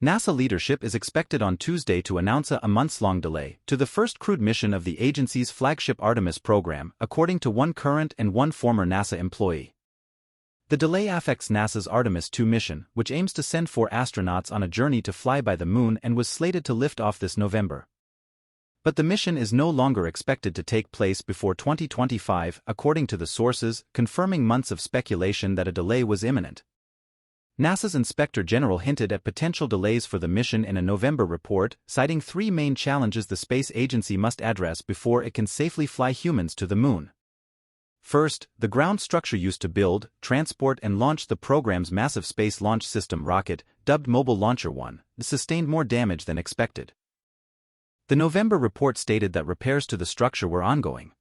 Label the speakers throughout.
Speaker 1: NASA leadership is expected on Tuesday to announce a months-long delay to the first crewed mission of the agency's flagship Artemis program, according to one current and one former NASA employee. The delay affects NASA's Artemis II mission, which aims to send 4 astronauts on a journey to fly by the Moon and was slated to lift off this November. But the mission is no longer expected to take place before 2025, according to the sources, confirming months of speculation that a delay was imminent. NASA's Inspector General hinted at potential delays for the mission in a November report, citing 3 main challenges the space agency must address before it can safely fly humans to the Moon. First, the ground structure used to build, transport and launch the program's massive Space Launch System rocket, dubbed Mobile Launcher 1, sustained more damage than expected. The November report stated that repairs to the structure were ongoing.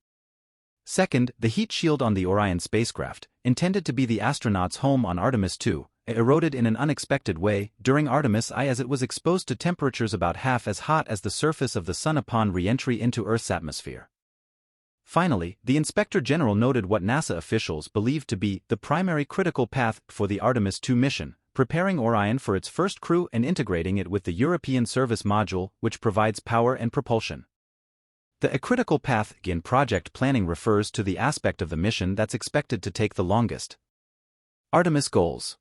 Speaker 1: Second, the heat shield on the Orion spacecraft, intended to be the astronauts' home on Artemis II, eroded in an unexpected way during Artemis I as it was exposed to temperatures about half as hot as the surface of the Sun upon re-entry into Earth's atmosphere. Finally, the Inspector General noted what NASA officials believed to be the primary critical path for the Artemis II mission, preparing Orion for its first crew and integrating it with the European Service Module, which provides power and propulsion. The critical path in project planning refers to the aspect of the mission that's expected to take the longest. Artemis goals.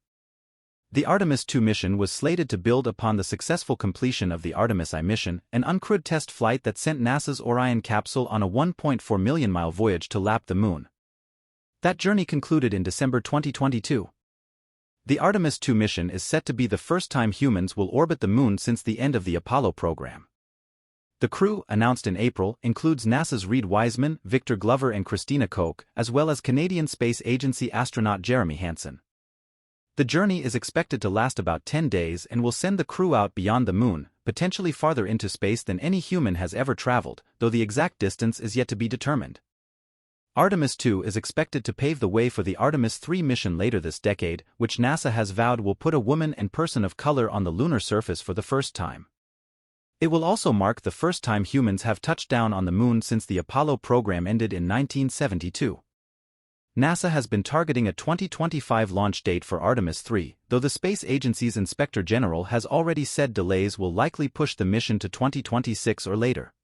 Speaker 1: The Artemis II mission was slated to build upon the successful completion of the Artemis I mission, an uncrewed test flight that sent NASA's Orion capsule on a 1.4 million-mile voyage to lap the Moon. That journey concluded in December 2022. The Artemis II mission is set to be the first time humans will orbit the Moon since the end of the Apollo program. The crew, announced in April, includes NASA's Reid Wiseman, Victor Glover and Christina Koch, as well as Canadian Space Agency astronaut Jeremy Hansen. The journey is expected to last about 10 days and will send the crew out beyond the Moon, potentially farther into space than any human has ever traveled, though the exact distance is yet to be determined. Artemis II is expected to pave the way for the Artemis III mission later this decade, which NASA has vowed will put a woman and person of color on the lunar surface for the first time. It will also mark the first time humans have touched down on the Moon since the Apollo program ended in 1972. NASA has been targeting a 2025 launch date for Artemis III, though the space agency's Inspector General has already said delays will likely push the mission to 2026 or later.